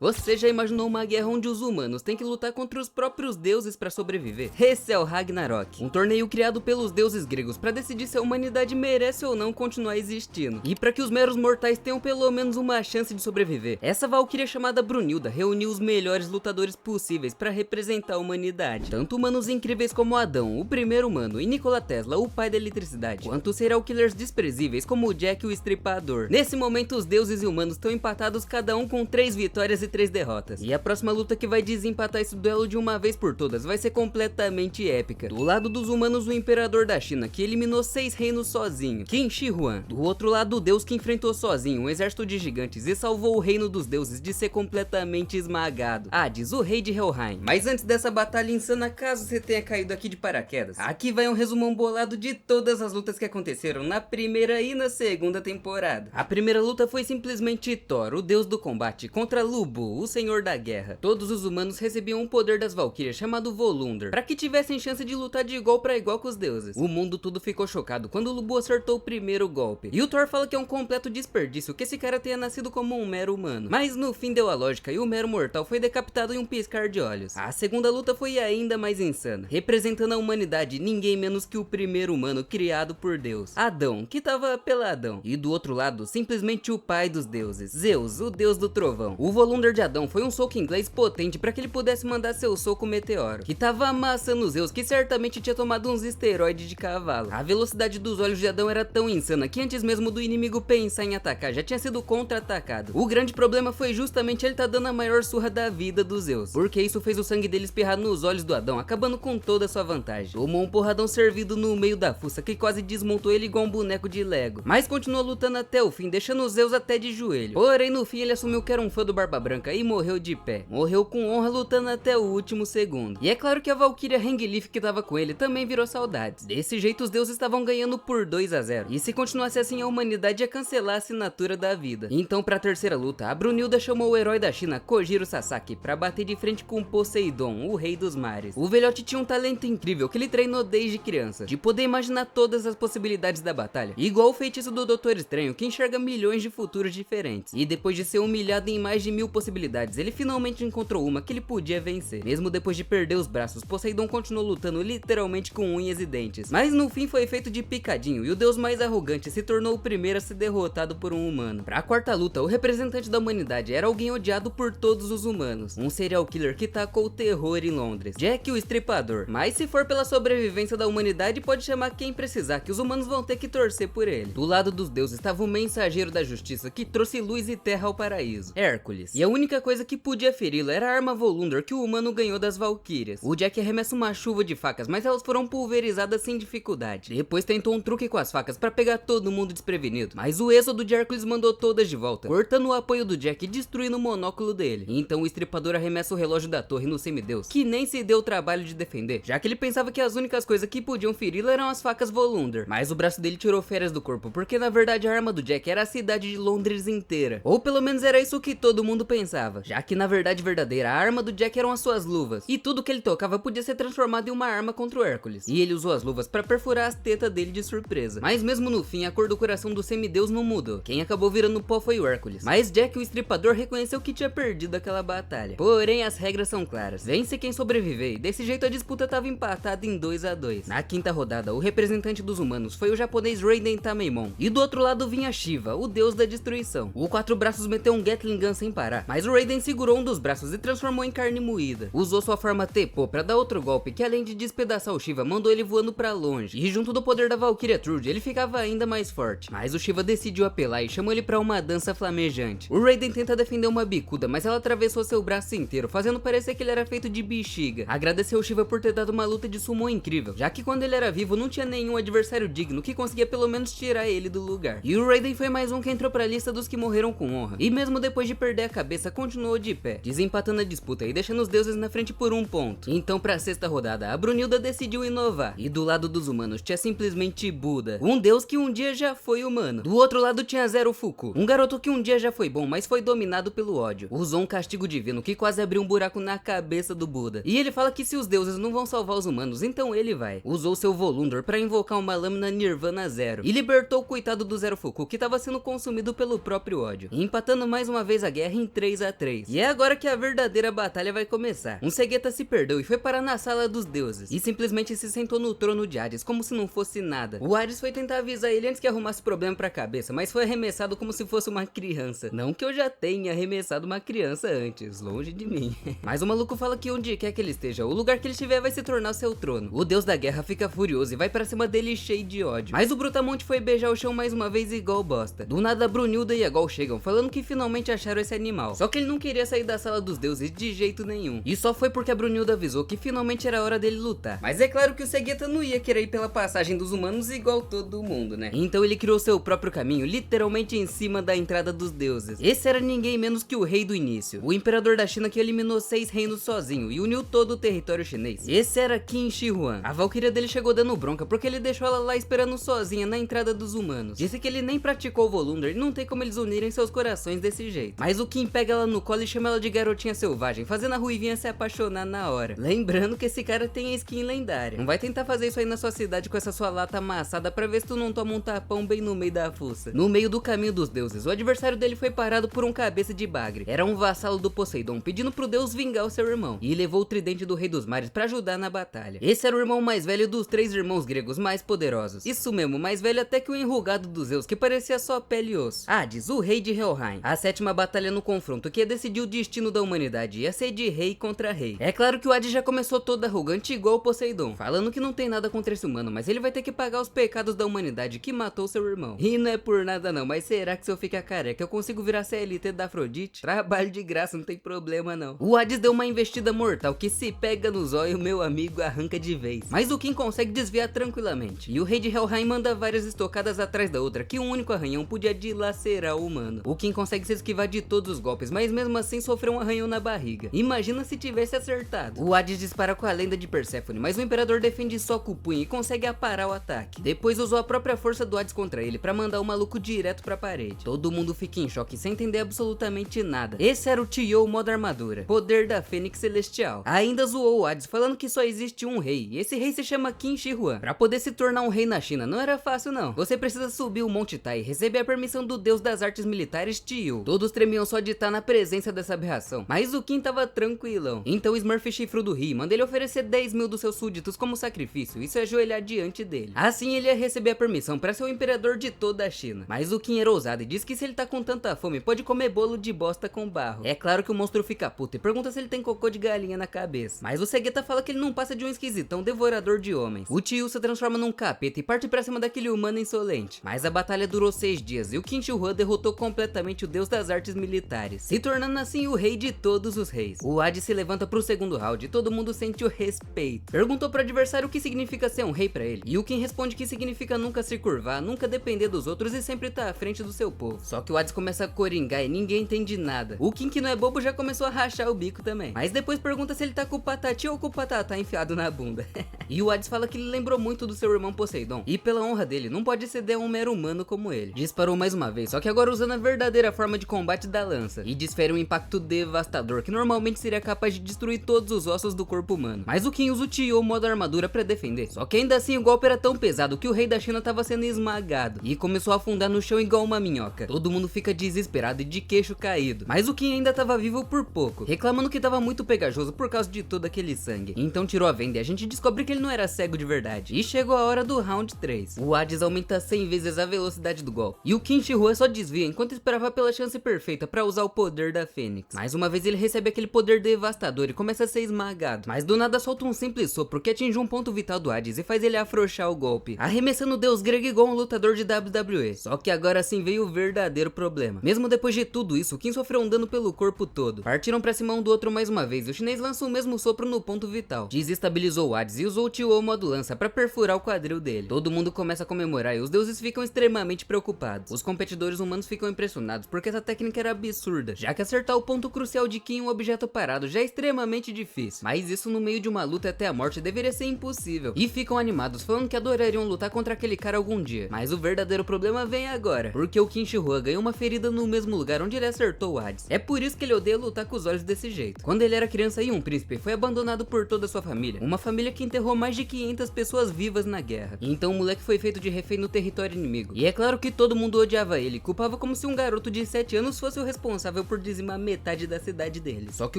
Você já imaginou uma guerra onde os humanos têm que lutar contra os próprios deuses para sobreviver? Esse é o Ragnarok, um torneio criado pelos deuses gregos para decidir se a humanidade merece ou não continuar existindo, e para que os meros mortais tenham pelo menos uma chance de sobreviver. Essa valquíria chamada Brunilda reuniu os melhores lutadores possíveis para representar a humanidade, tanto humanos incríveis como Adão, o primeiro humano, e Nikola Tesla, o pai da eletricidade, quanto serial killers desprezíveis como o Jack o Estripador. Nesse momento, os deuses e humanos estão empatados, cada um com 3 vitórias e 3 derrotas. E a próxima luta que vai desempatar esse duelo de uma vez por todas vai ser completamente épica. Do lado dos humanos, o imperador da China, que eliminou 6 reinos sozinho, Qin Shi Huang. Do outro lado, o deus que enfrentou sozinho um exército de gigantes e salvou o reino dos deuses de ser completamente esmagado, Hades, o rei de Helheim. Mas antes dessa batalha insana, caso você tenha caído aqui de paraquedas, aqui vai um resumão bolado de todas as lutas que aconteceram na primeira e na segunda temporada. A primeira luta foi simplesmente Thor, o deus do combate, contra Lubu, o senhor da guerra. Todos os humanos recebiam um poder das valquírias chamado Volundr, para que tivessem chance de lutar de igual para igual com os deuses. O mundo tudo ficou chocado quando Lubu acertou o primeiro golpe, e o Thor fala que é um completo desperdício que esse cara tenha nascido como um mero humano. Mas no fim deu a lógica e o mero mortal foi decapitado em um piscar de olhos. A segunda luta foi ainda mais insana, representando a humanidade ninguém menos que o primeiro humano criado por Deus, Adão, que tava peladão. E do outro lado, simplesmente o pai dos deuses, Zeus, o deus do trovão. O Volundr de Adão foi um soco inglês potente para que ele pudesse mandar seu soco meteoro, que tava amassando Zeus, que certamente tinha tomado uns esteroides de cavalo. A velocidade dos olhos de Adão era tão insana que antes mesmo do inimigo pensar em atacar, já tinha sido contra-atacado. O grande problema foi justamente ele tá dando a maior surra da vida dos Zeus, porque isso fez o sangue dele espirrar nos olhos do Adão, acabando com toda a sua vantagem. Tomou um porradão servido no meio da fuça, que quase desmontou ele igual um boneco de Lego, mas continuou lutando até o fim, deixando os Zeus até de joelho. Porém, no fim ele assumiu que era um fã do Barba Branca e morreu de pé. Morreu com honra, lutando até o último segundo. E é claro que a valquíria Hengilif, que tava com ele, também virou saudades. Desse jeito os deuses estavam ganhando por 2-0, e se continuasse assim a humanidade ia cancelar a assinatura da vida. Então, pra terceira luta, a Brunilda chamou o herói da China, Kojiro Sasaki, pra bater de frente com Poseidon, o rei dos mares. O velhote tinha um talento incrível que ele treinou desde criança, de poder imaginar todas as possibilidades da batalha, igual o feitiço do Doutor Estranho, que enxerga milhões de futuros diferentes. E depois de ser humilhado em mais de 1000 possibilidades, ele finalmente encontrou uma que ele podia vencer. Mesmo depois de perder os braços, Poseidon continuou lutando literalmente com unhas e dentes, mas no fim foi feito de picadinho, e o deus mais arrogante se tornou o primeiro a ser derrotado por um humano. Pra quarta luta, o representante da humanidade era alguém odiado por todos os humanos, um serial killer que tacou o terror em Londres, Jack o Estripador. Mas se for pela sobrevivência da humanidade, pode chamar quem precisar, que os humanos vão ter que torcer por ele. Do lado dos deuses estava o mensageiro da justiça, que trouxe luz e terra ao paraíso, Hércules, e a única coisa que podia feri-lo era a arma Volundr que o humano ganhou das valquírias. O Jack arremessa uma chuva de facas, mas elas foram pulverizadas sem dificuldade. Depois tentou um truque com as facas para pegar todo mundo desprevenido, mas o êxodo de Hércules mandou todas de volta, cortando o apoio do Jack e destruindo o monóculo dele. Então o estripador arremessa o relógio da torre no semideus, que nem se deu o trabalho de defender, já que ele pensava que as únicas coisas que podiam feri-lo eram as facas Volundr. Mas o braço dele tirou férias do corpo, porque na verdade a arma do Jack era a cidade de Londres inteira. Ou pelo menos era isso que todo mundo pensava, já que na verdade verdadeira a arma do Jack eram as suas luvas, e tudo que ele tocava podia ser transformado em uma arma contra o Hércules. E ele usou as luvas para perfurar as tetas dele de surpresa. Mas mesmo no fim, a cor do coração do semideus não mudou. Quem acabou virando pó foi o Hércules. Mas Jack o Estripador reconheceu que tinha perdido aquela batalha. Porém, as regras são claras: vence quem sobreviver, e desse jeito a disputa estava empatada em 2-2. Na quinta rodada, o representante dos humanos foi o japonês Raiden Tameimon, e do outro lado vinha Shiva, o deus da destruição. O quatro braços meteu um Gatling Gun sem parar, mas o Raiden segurou um dos braços e transformou em carne moída. Usou sua forma Tepo pra dar outro golpe que, além de despedaçar o Shiva, mandou ele voando pra longe, e junto do poder da Valkyria Trude, ele ficava ainda mais forte. Mas o Shiva decidiu apelar e chamou ele pra uma dança flamejante. O Raiden tenta defender uma bicuda, mas ela atravessou seu braço inteiro, fazendo parecer que ele era feito de bexiga. Agradeceu o Shiva por ter dado uma luta de sumo incrível, já que quando ele era vivo não tinha nenhum adversário digno que conseguia pelo menos tirar ele do lugar. E o Raiden foi mais um que entrou pra lista dos que morreram com honra, e mesmo depois de perder a cabeça, continuou de pé, desempatando a disputa e deixando os deuses na frente por um ponto. Então, pra sexta rodada, a Brunilda decidiu inovar, e do lado dos humanos tinha simplesmente Buda, um deus que um dia já foi humano. Do outro lado tinha Zero Fuku, um garoto que um dia já foi bom, mas foi dominado pelo ódio. Usou um castigo divino que quase abriu um buraco na cabeça do Buda, e ele fala que se os deuses não vão salvar os humanos, então ele vai. Usou seu Volundr pra invocar uma lâmina Nirvana Zero, e libertou o coitado do Zero Fuku, que tava sendo consumido pelo próprio ódio, empatando mais uma vez a guerra em 3 3-3. E é agora que a verdadeira batalha vai começar. Um cegueta se perdeu e foi parar na sala dos deuses, e simplesmente se sentou no trono de Hades, como se não fosse nada. O Hades foi tentar avisar ele antes que arrumasse problema pra cabeça, mas foi arremessado como se fosse uma criança. Não que eu já tenha arremessado uma criança antes, longe de mim. Mas o maluco fala que onde quer que ele esteja, o lugar que ele estiver vai se tornar seu trono. O deus da guerra fica furioso e vai pra cima dele cheio de ódio. Mas o Brutamonte foi beijar o chão mais uma vez igual bosta. Do nada a Brunilda e a Gol chegam, falando que finalmente acharam esse animal. Só que ele não queria sair da sala dos deuses de jeito nenhum. E só foi porque a Brunilda avisou que finalmente era hora dele lutar. Mas é claro que o cegueta não ia querer ir pela passagem dos humanos igual todo mundo, né? Então ele criou seu próprio caminho, literalmente em cima da entrada dos deuses. Esse era ninguém menos que o rei do início, o imperador da China que eliminou 6 reinos sozinho e uniu todo o território chinês. Esse era Qin Shi Huang. A valquíria dele chegou dando bronca porque ele deixou ela lá esperando sozinha na entrada dos humanos. Disse que ele nem praticou o Volunder e não tem como eles unirem seus corações desse jeito. Mas o Qin pega ela no colo e chama ela de garotinha selvagem, fazendo a ruivinha se apaixonar na hora. Lembrando que esse cara tem a skin lendária. Não vai tentar fazer isso aí na sua cidade com essa sua lata amassada pra ver se tu não toma um tapão bem no meio da fuça. No meio do caminho dos deuses, o adversário dele foi parado por um cabeça de bagre. Era um vassalo do Poseidon, pedindo pro deus vingar o seu irmão. E levou o tridente do rei dos mares pra ajudar na batalha. Esse era o irmão mais velho dos 3 irmãos gregos mais poderosos. Isso mesmo, mais velho até que o enrugado dos Zeus, que parecia só pele e osso. Hades, o rei de Helheim. A 7ª batalha no confronto, que ia decidir o destino da humanidade, ia ser de rei contra rei. É claro que o Hades já começou todo arrogante igual o Poseidon, falando que não tem nada contra esse humano, mas ele vai ter que pagar os pecados da humanidade que matou seu irmão. E não é por nada não, mas será que se eu ficar careca eu consigo virar CLT da Afrodite? Trabalho de graça, não tem problema não. O Hades deu uma investida mortal que se pega no zóio, meu amigo arranca de vez. Mas o Qin consegue desviar tranquilamente. E o rei de Helheim manda várias estocadas atrás da outra, que um único arranhão podia dilacerar o humano. O Qin consegue se esquivar de todos os golpes, mas mesmo assim sofreu um arranhão na barriga. Imagina se tivesse acertado. O Hades dispara com a lenda de Perséfone, mas o imperador defende só com o punho e consegue aparar o ataque. Depois usou a própria força do Hades contra ele pra mandar o maluco direto pra parede. Todo mundo fica em choque sem entender absolutamente nada. Esse era o Tio modo armadura, poder da Fênix Celestial. Ainda zoou o Hades falando que só existe um rei, e esse rei se chama Qin Shi Huang. Pra poder se tornar um rei na China não era fácil não. Você precisa subir o Monte Tai e receber a permissão do deus das artes militares Tio. Todos tremiam só de estar na presença dessa aberração, mas o Qin tava tranquilão. Então o Smurf Chifrudo Ri manda ele oferecer 10 mil dos seus súditos como sacrifício e se ajoelhar diante dele. Assim ele ia receber a permissão para ser o imperador de toda a China. Mas o Qin era ousado e diz que se ele tá com tanta fome pode comer bolo de bosta com barro. É claro que o monstro fica puto e pergunta se ele tem cocô de galinha na cabeça. Mas o cegueta fala que ele não passa de um esquisitão devorador de homens. O Tio se transforma num capeta e parte pra cima daquele humano insolente. Mas a batalha durou 6 dias e o Qin Shi Huang derrotou completamente o deus das artes militares, se tornando assim o rei de todos os reis. O Hades se levanta pro segundo round e todo mundo sente o respeito. Perguntou pro adversário o que significa ser um rei pra ele, e o Qin responde que significa nunca se curvar, nunca depender dos outros e sempre estar à frente do seu povo. Só que o Hades começa a coringar e ninguém entende nada. O Qin, que não é bobo, já começou a rachar o bico também. Mas depois pergunta se ele tá com o patati ou com o patatá enfiado na bunda. E o Hades fala que ele lembrou muito do seu irmão Poseidon, e pela honra dele, não pode ceder a um mero humano como ele. Disparou mais uma vez, só que agora usando a verdadeira forma de combate da lança, e desfere um impacto devastador, que normalmente seria capaz de destruir todos os ossos do corpo humano. Mas o Qin usa o Tio modo armadura pra defender, só que ainda assim o golpe era tão pesado que o rei da China tava sendo esmagado, e começou a afundar no chão igual uma minhoca. Todo mundo fica desesperado e de queixo caído, mas o Qin ainda tava vivo por pouco, reclamando que tava muito pegajoso por causa de todo aquele sangue. Então tirou a venda e a gente descobre que ele não era cego de verdade, e chegou a hora do round 3. O Hades aumenta 100 vezes a velocidade do golpe, e o Qin Shi Huang só desvia enquanto esperava pela chance perfeita pra usar o poder da Fênix. Mais uma vez ele recebe aquele poder devastador e começa a ser esmagado, mas do nada solta um simples sopro que atinge um ponto vital do Hades e faz ele afrouxar o golpe, arremessando o deus grego igual um lutador de WWE. Só que agora sim veio o verdadeiro problema. Mesmo depois de tudo isso, o Qin sofreu um dano pelo corpo todo. Partiram pra cima um do outro mais uma vez e o chinês lança o mesmo sopro no ponto vital. Desestabilizou o Hades e usou o Tio modo lança pra perfurar o quadril dele. Todo mundo começa a comemorar e os deuses ficam extremamente preocupados. Os competidores humanos ficam impressionados porque essa técnica era absurda, já que acertar o ponto crucial de Qin em um objeto parado já é extremamente difícil. Mas isso no meio de uma luta até a morte deveria ser impossível. E ficam animados falando que adorariam lutar contra aquele cara algum dia. Mas o verdadeiro problema vem agora, porque o Qin Shi Huang ganhou uma ferida no mesmo lugar onde ele acertou o Hades. É por isso que ele odeia lutar com os olhos desse jeito. Quando ele era criança e um príncipe, foi abandonado por toda a sua família, uma família que enterrou mais de 500 pessoas vivas na guerra. Então o moleque foi feito de refém no território inimigo. E é claro que todo mundo odiava ele, culpava como se um garoto de 7 anos fosse o responsável responsável por dizimar metade da cidade dele. Só que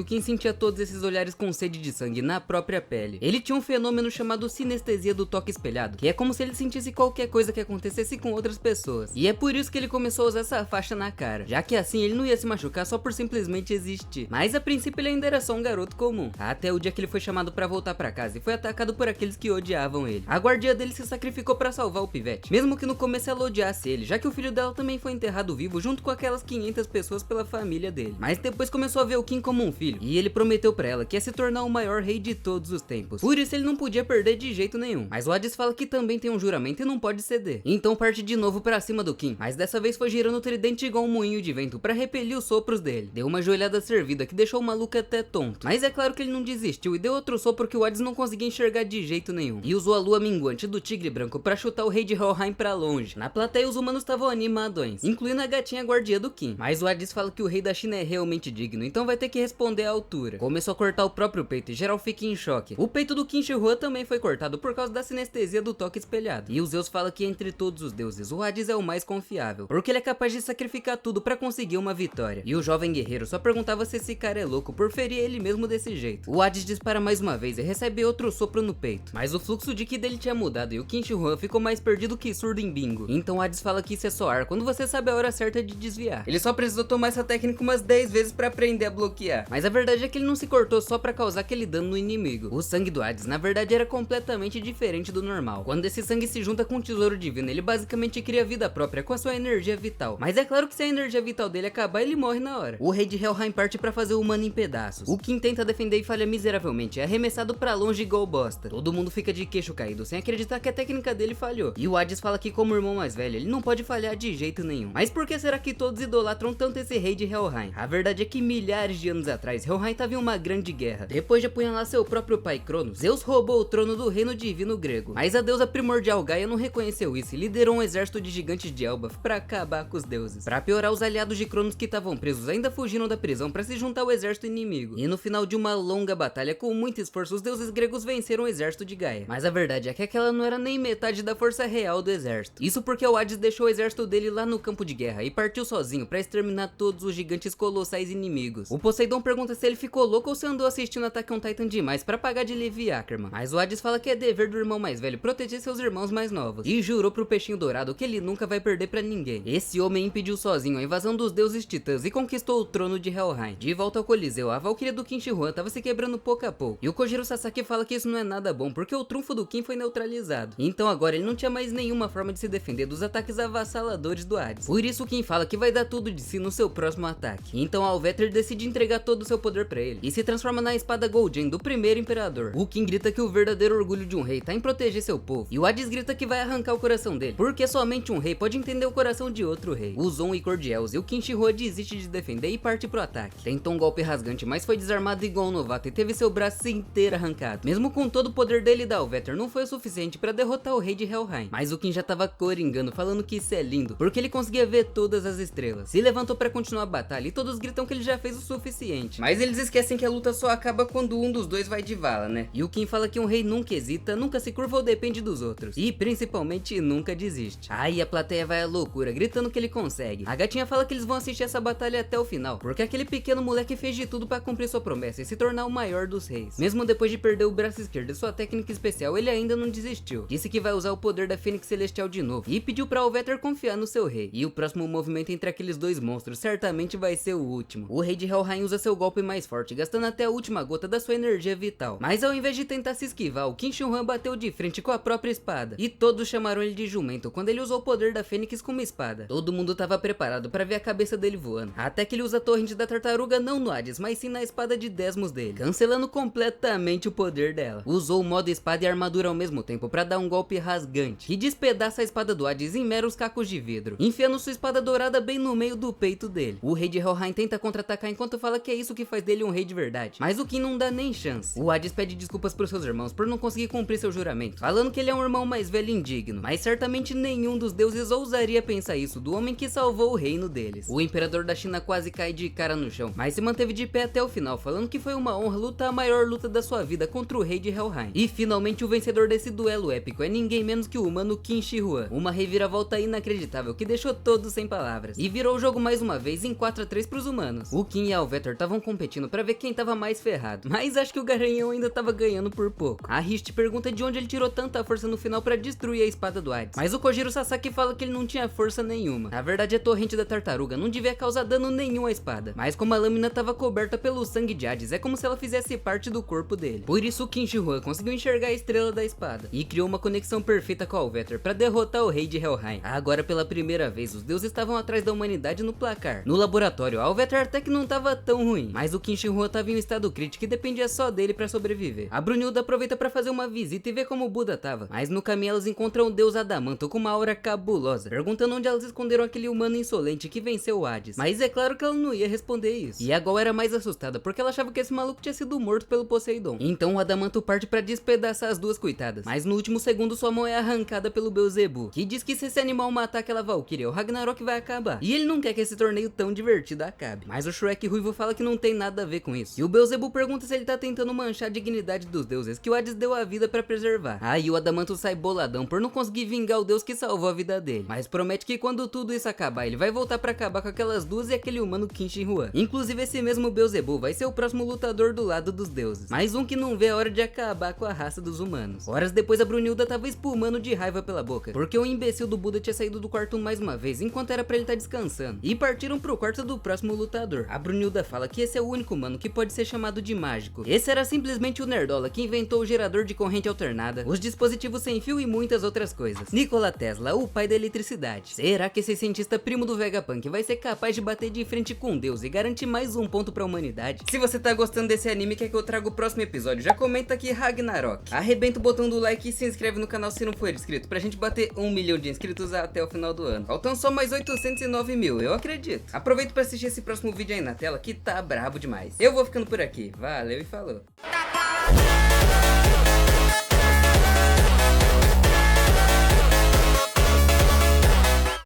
o Kim sentia todos esses olhares com sede de sangue na própria pele. Ele tinha um fenômeno chamado sinestesia do toque espelhado, que é como se ele sentisse qualquer coisa que acontecesse com outras pessoas. E é por isso que ele começou a usar essa faixa na cara, já que assim ele não ia se machucar só por simplesmente existir. Mas a princípio ele ainda era só um garoto comum, até o dia que ele foi chamado pra voltar pra casa e foi atacado por aqueles que odiavam ele. A guardia dele se sacrificou pra salvar o pivete, mesmo que no começo ela odiasse ele, já que o filho dela também foi enterrado vivo junto com aquelas 500 pessoas pela família dele. Mas depois começou a ver o Kim como um filho, e ele prometeu pra ela que ia se tornar o maior rei de todos os tempos. Por isso ele não podia perder de jeito nenhum. Mas o Hades fala que também tem um juramento e não pode ceder. Então parte de novo pra cima do Kim, mas dessa vez foi girando o tridente igual um moinho de vento pra repelir os sopros dele. Deu uma joelhada servida que deixou o maluco até tonto. Mas é claro que ele não desistiu e deu outro sopro que o Hades não conseguia enxergar de jeito nenhum. E usou a lua minguante do tigre branco pra chutar o rei de Helheim pra longe. Na plateia os humanos estavam animadões, incluindo a gatinha guardia do Kim. Mas o Hades fala que o rei da China é realmente digno, então vai ter que responder à altura. Começou a cortar o próprio peito e geral fica em choque. O peito do Kim Shi Huang também foi cortado por causa da sinestesia do toque espelhado. E os Zeus fala que entre todos os deuses, o Hades é o mais confiável, porque ele é capaz de sacrificar tudo pra conseguir uma vitória. E o jovem guerreiro só perguntava se esse cara é louco por ferir ele mesmo desse jeito. O Hades dispara mais uma vez e recebe outro sopro no peito, mas o fluxo de ki dele tinha mudado e o Kim Shi Huang ficou mais perdido que surdo em bingo. Então o Hades fala que isso é só ar quando você sabe a hora certa de desviar. Ele só precisou tomar essa técnica umas 10 vezes pra aprender a bloquear. Mas a verdade é que ele não se cortou só pra causar aquele dano no inimigo. O sangue do Hades na verdade era completamente diferente do normal. Quando esse sangue se junta com o tesouro divino, ele basicamente cria vida própria com a sua energia vital. Mas é claro que se a energia vital dele acabar, ele morre na hora. O rei de Helheim parte pra fazer o humano em pedaços. O Kim tenta defender e falha miseravelmente, é arremessado pra longe igual bosta. Todo mundo fica de queixo caído, sem acreditar que a técnica dele falhou. E o Hades fala que como irmão mais velho, ele não pode falhar de jeito nenhum. Mas por que será que todos idolatram tanto esse rei de Helheim? A verdade é que milhares de anos atrás, Helheim estava em uma grande guerra. Depois de apunhalar seu próprio pai Cronos, Zeus roubou o trono do reino divino grego. Mas a deusa primordial Gaia não reconheceu isso e liderou um exército de gigantes de Elbaf pra acabar com os deuses. Pra piorar, os aliados de Cronos que estavam presos ainda fugiram da prisão pra se juntar ao exército inimigo. E no final de uma longa batalha, com muito esforço, os deuses gregos venceram o exército de Gaia. Mas a verdade é que aquela não era nem metade da força real do exército. Isso porque o Hades deixou o exército dele lá no campo de guerra e partiu sozinho pra exterminar todos os gigantes colossais inimigos. O Poseidon pergunta se ele ficou louco ou se andou assistindo Attack on Titan demais pra pagar de Levi Ackerman. Mas o Hades fala que é dever do irmão mais velho proteger seus irmãos mais novos. E jurou pro peixinho dourado que ele nunca vai perder pra ninguém. Esse homem impediu sozinho a invasão dos deuses titãs e conquistou o trono de Helheim. De volta ao Coliseu, a Valkyria do Kim Shi Huang tava se quebrando pouco a pouco. E o Kojiro Sasaki fala que isso não é nada bom, porque o trunfo do Kim foi neutralizado. Então agora ele não tinha mais nenhuma forma de se defender dos ataques avassaladores do Hades. Por isso o Kim fala que vai dar tudo de si no seu próximo ataque. Então Alveter decide entregar todo o seu poder pra ele e se transforma na espada Golden do primeiro imperador. O Kim grita que o verdadeiro orgulho de um rei tá em proteger seu povo. E o Hades grita que vai arrancar o coração dele, porque somente um rei pode entender o coração de outro rei. O Zon e Cordiels e o Kim Shi Huang desiste de defender e parte pro ataque. Tentou um golpe rasgante, mas foi desarmado igual um novato e teve seu braço inteiro arrancado. Mesmo com todo o poder dele da Alveter, não foi o suficiente pra derrotar o rei de Helheim. Mas o Kim já tava coringando, falando que isso é lindo, porque ele conseguia ver todas as estrelas. Se levantou pra continuar a batalha e todos gritam que ele já fez o suficiente. Mas eles esquecem que a luta só acaba quando um dos dois vai de vala, né? E o Kim fala que um rei nunca hesita, nunca se curva ou depende dos outros. E principalmente nunca desiste. Aí a plateia vai à loucura, gritando que ele consegue. A gatinha fala que eles vão assistir essa batalha até o final, porque aquele pequeno moleque fez de tudo pra cumprir sua promessa e se tornar o maior dos reis. Mesmo depois de perder o braço esquerdo e sua técnica especial, ele ainda não desistiu. Disse que vai usar o poder da Fênix Celestial de novo e pediu pra Alveter confiar no seu rei. E o próximo movimento entre aqueles dois monstros certamente vai ser o último. O rei de Helheim usa seu golpe mais forte, gastando até a última gota da sua energia vital. Mas ao invés de tentar se esquivar, o Kim Shi Huang bateu de frente com a própria espada. E todos chamaram ele de jumento quando ele usou o poder da Fênix como espada. Todo mundo tava preparado pra ver a cabeça dele voando. Até que ele usa a torrente da tartaruga não no Hades, mas sim na espada de Desmos dele, cancelando completamente o poder dela. Usou o modo espada e armadura ao mesmo tempo pra dar um golpe rasgante, que despedaça a espada do Hades em meros cacos de vidro, enfiando sua espada dourada bem no meio do peito dele. O rei de Helheim tenta contra-atacar enquanto fala que é isso que faz dele um rei de verdade, mas o Kim não dá nem chance. O Hades pede desculpas pros seus irmãos por não conseguir cumprir seu juramento, falando que ele é um irmão mais velho e indigno, mas certamente nenhum dos deuses ousaria pensar isso do homem que salvou o reino deles. O imperador da China quase cai de cara no chão, mas se manteve de pé até o final, falando que foi uma honra lutar a maior luta da sua vida contra o rei de Helheim. E finalmente o vencedor desse duelo épico é ninguém menos que o humano Kim Shi Huang, uma reviravolta inacreditável que deixou todos sem palavras, e virou o jogo mais uma vez em 4 4-3 pros humanos. O Kim e a Alvetor estavam competindo pra ver quem tava mais ferrado, mas acho que o Garanhão ainda tava ganhando por pouco. A Risht pergunta de onde ele tirou tanta força no final pra destruir a espada do Hades, mas o Kojiro Sasaki fala que ele não tinha força nenhuma. Na verdade, a torrente da tartaruga não devia causar dano nenhum à espada, mas como a lâmina tava coberta pelo sangue de Hades, é como se ela fizesse parte do corpo dele. Por isso o Qin Shi Huang conseguiu enxergar a estrela da espada e criou uma conexão perfeita com a Alvetor pra derrotar o rei de Helheim. Agora, pela primeira vez, os deuses estavam atrás da humanidade no placar. No laboratório, a Alvetor até que não tava tão ruim, mas o Qin Shi Huang tava em um estado crítico e dependia só dele pra sobreviver. A Brunilda aproveita pra fazer uma visita e ver como o Buda tava, mas no caminho elas encontram o deus Adamanto com uma aura cabulosa, perguntando onde elas esconderam aquele humano insolente que venceu o Hades. Mas é claro que ela não ia responder isso. E a Gol era mais assustada porque ela achava que esse maluco tinha sido morto pelo Poseidon. Então o Adamanto parte pra despedaçar as duas coitadas, mas no último segundo sua mão é arrancada pelo Beelzebub, que diz que se esse animal matar aquela Valkyria, o Ragnarok vai acabar. E ele não quer que esse torneio tão divertido acabe. Mas o Shrek Ruivo fala que não tem nada a ver com isso. E o Beelzebub pergunta se ele tá tentando manchar a dignidade dos deuses que o Hades deu a vida pra preservar. Aí o Adamanto sai boladão por não conseguir vingar o deus que salvou a vida dele, mas promete que quando tudo isso acabar, ele vai voltar pra acabar com aquelas duas e aquele humano Qin Shi Huang. Inclusive esse mesmo Beelzebub vai ser o próximo lutador do lado dos deuses, mais um que não vê a hora de acabar com a raça dos humanos. Horas depois a Brunilda tava espumando de raiva pela boca, porque o imbecil do Buda tinha saído do quarto mais uma vez, enquanto era pra ele estar descansando, e partiram pro quarto do próximo lutador. A Brunilda fala que esse é o único humano que pode ser chamado de mágico. Esse era simplesmente o Nerdola que inventou o gerador de corrente alternada, os dispositivos sem fio e muitas outras coisas. Nikola Tesla, o pai da eletricidade. Será que esse cientista primo do Vegapunk vai ser capaz de bater de frente com Deus e garantir mais um ponto pra humanidade? Se você tá gostando desse anime e quer que eu traga o próximo episódio, já comenta aqui Ragnarok. Arrebenta o botão do like e se inscreve no canal se não for inscrito, pra gente bater 1 milhão de inscritos até o final do ano. Faltam só mais 809 mil, eu acredito. Aproveita pra assistir esse próximo vídeo aí na tela que tá brabo demais. Eu vou ficando por aqui, valeu e falou.